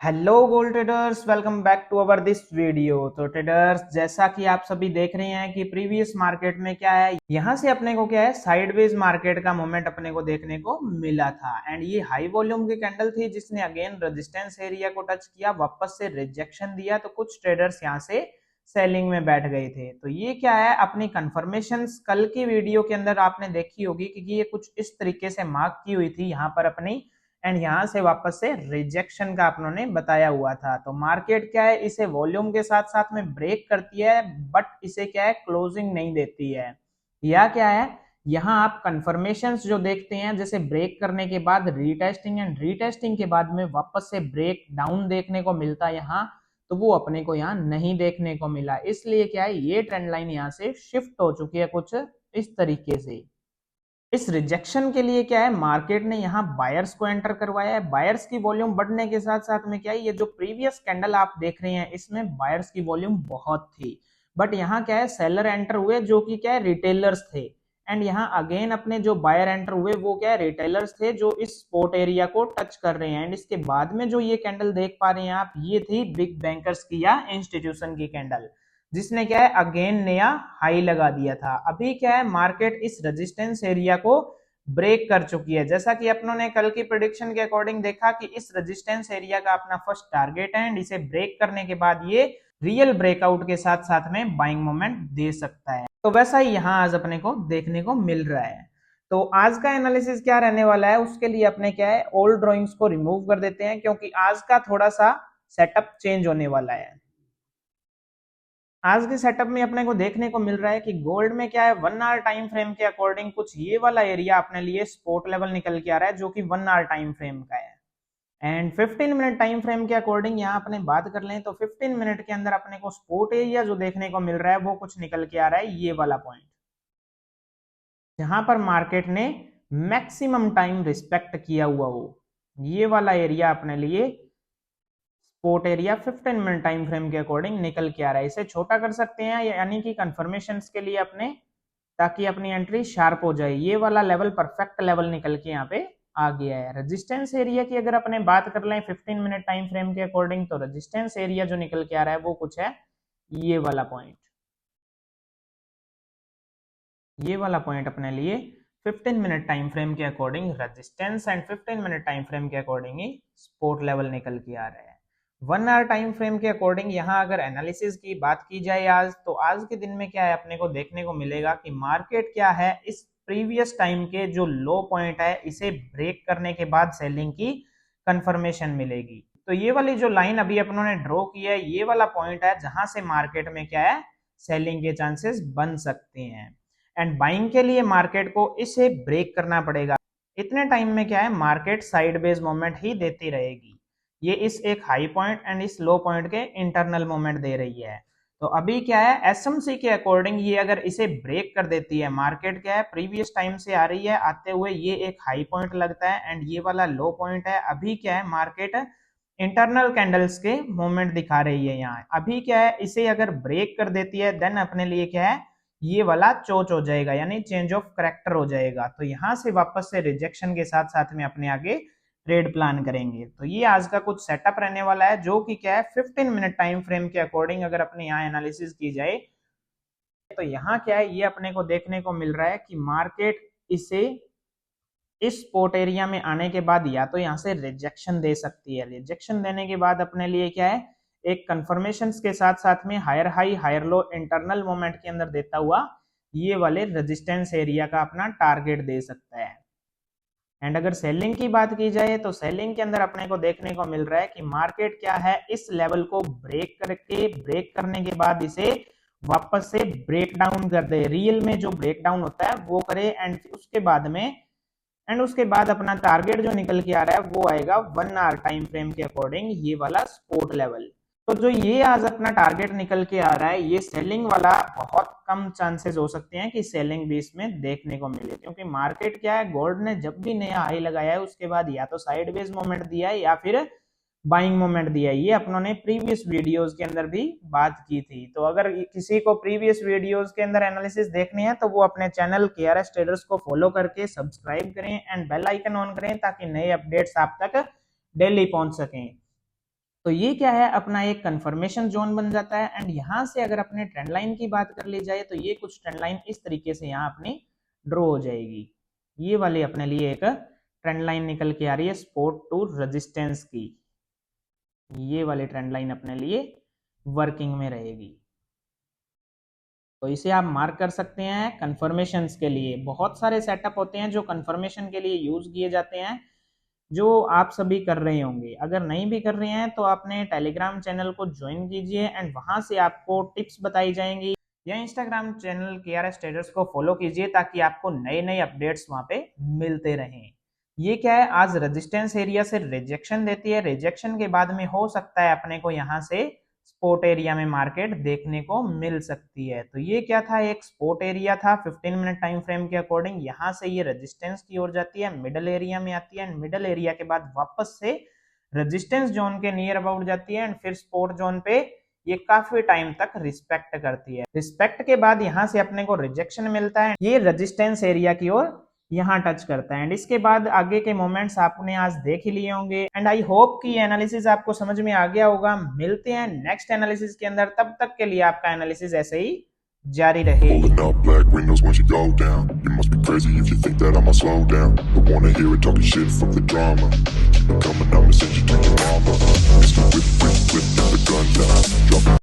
Hello gold traders, welcome back to our this video. तो traders, जैसा कि आप सभी देख रहे हैं कि प्रीवियस मार्केट में क्या है, यहां से अपने को क्या है, साइडवेज मार्केट का मोमेंट अपने को देखने को मिला था। एंड ये हाई वॉल्यूम की कैंडल थी जिसने अगेन रेजिस्टेंस एरिया को टच किया, वापस से रिजेक्शन दिया, तो कुछ ट्रेडर्स यहां से सेलिंग में बैठ गए थे। तो ये क्या है, अपनी कंफर्मेशंस कल की वीडियो के अंदर आपने देखी होगी कि ये कुछ इस तरीके से मार्क की हुई थी यहाँ पर अपनी, एंड यहां से वापस से रिजेक्शन का अपनों बताया हुआ था। तो मार्केट क्या है, इसे वॉल्यूम के साथ साथ में ब्रेक करती है, बट इसे क्या है, क्लोजिंग नहीं देती है। या क्या है, यहाँ आप कंफर्मेशंस जो देखते हैं, जैसे ब्रेक करने के बाद रीटेस्टिंग, एंड रीटेस्टिंग के बाद में वापस से ब्रेक डाउन देखने को मिलता है यहाँ, तो वो अपने को यहाँ नहीं देखने को मिला। इसलिए क्या है, ये ट्रेंड लाइन यहाँ से शिफ्ट हो चुकी है कुछ इस तरीके से। इस रिजेक्शन के लिए क्या है, मार्केट ने यहाँ बायर्स को एंटर करवाया है। बायर्स की वॉल्यूम बढ़ने के साथ साथ में क्या है, ये जो प्रीवियस कैंडल आप देख रहे हैं इसमें बायर्स की वॉल्यूम बहुत थी, बट यहाँ क्या है, सेलर एंटर हुए जो कि क्या है, रिटेलर्स थे। एंड यहाँ अगेन अपने जो बायर एंटर हुए वो क्या है, रिटेलर्स थे जो इस स्पॉट एरिया को टच कर रहे हैं। एंड इसके बाद में जो ये कैंडल देख पा रहे हैं आप, ये थी बिग बैंकर्स की या इंस्टीट्यूशन की कैंडल, जिसने क्या है, अगेन नया हाई लगा दिया था। अभी क्या है, मार्केट इस रेजिस्टेंस एरिया को ब्रेक कर चुकी है। जैसा कि अपनों ने कल की प्रेडिक्शन के अकॉर्डिंग देखा कि इस रेजिस्टेंस एरिया का अपना फर्स्ट टारगेट है, एंड इसे ब्रेक करने के बाद ये रियल ब्रेकआउट के साथ साथ में बाइंग मोमेंट दे सकता है। तो वैसा ही यहाँ आज अपने को देखने को मिल रहा है। तो आज का एनालिसिस क्या रहने वाला है, उसके लिए अपने क्या है, ओल्ड ड्रॉइंग्स को रिमूव कर देते हैं, क्योंकि आज का थोड़ा सा सेटअप चेंज होने वाला है। आज के सेटअप में अपने को देखने को मिल रहा है कि गोल्ड में क्या है, 1 आवर टाइम फ्रेम के अकॉर्डिंग कुछ ये वाला एरिया अपने लिए सपोर्ट लेवल निकल के आ रहा है, जो कि 1 आवर टाइम फ्रेम का है। एंड 15 मिनट टाइम फ्रेम के अकॉर्डिंग यहाँ अपने बात कर लें तो 15 मिनट के अंदर अपने को सपोर्ट एरिया जो देखने को मिल रहा है वो कुछ निकल के आ रहा है, ये वाला पॉइंट, जहां पर मार्केट ने मैक्सिमम टाइम रिस्पेक्ट किया हुआ हो, ये वाला एरिया अपने लिए support area 15 minute time frame के अकॉर्डिंग निकल के आ रहा है। इसे छोटा कर सकते हैं, यानी कि कंफर्मेशंस के लिए अपने, ताकि अपनी एंट्री शार्प हो जाए। ये वाला लेवल परफेक्ट लेवल निकल के यहाँ पे आ गया है। रेजिस्टेंस एरिया की अगर अपने बात कर लें 15 मिनट टाइम फ्रेम के अकॉर्डिंग, तो रेजिस्टेंस एरिया जो निकल के आ रहा है वो कुछ है ये वाला पॉइंट। ये वाला पॉइंट अपने लिए 15 मिनट टाइम फ्रेम के according resistance, and 15 minute time frame के अकॉर्डिंग ही सपोर्ट लेवल निकल के आ रहा है। 1 आवर टाइम फ्रेम के अकॉर्डिंग यहाँ अगर एनालिसिस की बात की जाए आज, तो आज के दिन में क्या है, अपने को देखने को मिलेगा कि मार्केट क्या है, इस प्रीवियस टाइम के जो लो पॉइंट है इसे ब्रेक करने के बाद सेलिंग की कंफर्मेशन मिलेगी। तो ये वाली जो लाइन अभी अपनों ने ड्रॉ की है, ये वाला पॉइंट है जहां से मार्केट में क्या है, सेलिंग के चांसेस बन सकते हैं। एंड बाइंग के लिए मार्केट को इसे ब्रेक करना पड़ेगा। इतने टाइम में क्या है, मार्केट साइडवेज मोमेंट ही देती रहेगी। ये इस एक हाई पॉइंट एंड इस लो पॉइंट के इंटरनल मोमेंट दे रही है। तो अभी क्या है, एसएमसी के अकॉर्डिंग ये अगर इसे ब्रेक कर देती है, मार्केट क्या है, प्रीवियस टाइम से आ रही है आते हुए, ये एक हाई पॉइंट लगता है एंड ये वाला लो पॉइंट है। अभी क्या है, मार्केट इंटरनल कैंडल्स के मोमेंट दिखा रही है यहाँ। अभी क्या है, इसे अगर ब्रेक कर देती है देन अपने लिए क्या है, ये वाला चोच हो जाएगा, यानी चेंज ऑफ करेक्टर हो जाएगा। तो यहाँ से वापस से रिजेक्शन के साथ साथ में अपने आगे ट्रेड प्लान करेंगे। तो ये आज का कुछ सेटअप रहने वाला है, जो कि क्या है, 15 मिनट टाइम फ्रेम के अकॉर्डिंग अगर अपने यहाँ एनालिसिस की जाए, तो यहाँ क्या है, ये अपने को देखने को मिल रहा है कि मार्केट इसे इस स्पॉट एरिया में आने के बाद या तो यहाँ से रिजेक्शन दे सकती है। रिजेक्शन देने के बाद अपने लिए क्या है, एक कंफर्मेशन के साथ साथ में higher high higher low internal moment के अंदर देता हुआ ये वाले रेजिस्टेंस एरिया का अपना टारगेट दे सकता है। एंड अगर सेलिंग की बात की जाए, तो सेलिंग के अंदर अपने को देखने को मिल रहा है कि मार्केट क्या है, इस लेवल को ब्रेक करके, ब्रेक करने के बाद इसे वापस से ब्रेक डाउन कर दे, रियल में जो ब्रेक डाउन होता है वो करे, एंड उसके बाद अपना टारगेट जो निकल के आ रहा है वो आएगा 1 आवर टाइम फ्रेम के अकॉर्डिंग ये वाला सपोर्ट लेवल। तो जो ये आज अपना टारगेट निकल के आ रहा है, ये सेलिंग वाला बहुत कम चांसेस हो सकते हैं कि सेलिंग भी इसमें देखने को मिले, क्योंकि मार्केट क्या है, गोल्ड ने जब भी नया हाई लगाया है उसके बाद या तो साइडवेज मोमेंट दिया है या फिर बाइंग मोमेंट दिया है। ये अपनों ने प्रीवियस वीडियोस के अंदर भी बात की थी। तो अगर किसी को प्रीवियस वीडियोस के अंदर एनालिसिस देखनी है तो वो अपने चैनल KRS ट्रेडर्स को फॉलो करके सब्सक्राइब करें एंड बेल आइकन ऑन करें ताकि नए अपडेट्स आप तक डेली पहुंच सकें। तो ये क्या है, अपना एक कंफर्मेशन जोन बन जाता है। एंड यहाँ से अगर अपने ट्रेंड लाइन की बात कर ली जाए तो ये कुछ ट्रेंड लाइन इस तरीके से यहाँ अपनी ड्रॉ हो जाएगी। ये वाली अपने लिए एक ट्रेंड लाइन निकल के आ रही है सपोर्ट टू रेजिस्टेंस की। ये वाली ट्रेंड लाइन अपने लिए वर्किंग में रहेगी। तो इसे आप मार्क कर सकते हैं कंफर्मेशंस के लिए। बहुत सारे सेटअप होते हैं जो कंफर्मेशन के लिए यूज किए जाते हैं, जो आप सभी कर रहे होंगे। अगर नहीं भी कर रहे हैं तो अपने टेलीग्राम चैनल को ज्वाइन कीजिए एंड वहां से आपको टिप्स बताई जाएंगी, या इंस्टाग्राम चैनल KRS ट्रेडर्स को फॉलो कीजिए ताकि आपको नए नए अपडेट्स वहां पे मिलते रहें। ये क्या है, आज रेजिस्टेंस एरिया से रिजेक्शन देती है। रिजेक्शन के बाद में हो सकता है अपने को यहाँ से स्पोर्ट एरिया में मार्केट देखने को मिल सकती है। तो ये क्या था, एक स्पोर्ट एरिया था 15 मिनट टाइम फ्रेम के अकॉर्डिंग। यहाँ से ये रेजिस्टेंस की ओर जाती है, मिडल एरिया में आती है एंड मिडल एरिया के बाद वापस से रेजिस्टेंस जोन के नियर अबाउट जाती है एंड फिर स्पोर्ट जोन पे ये काफी टाइम तक रिस्पेक्ट करती है। रिस्पेक्ट के बाद यहाँ से अपने को रिजेक्शन मिलता है, ये रेजिस्टेंस एरिया की ओर यहाँ टच करता है एंड इसके बाद आगे के मोमेंट्स आपने आज देख ही लिए होंगे। एंड आई होप कि एनालिसिस आपको समझ में आ गया होगा। मिलते हैं नेक्स्ट एनालिसिस के अंदर, तब तक के लिए आपका एनालिसिस ऐसे ही जारी रहे।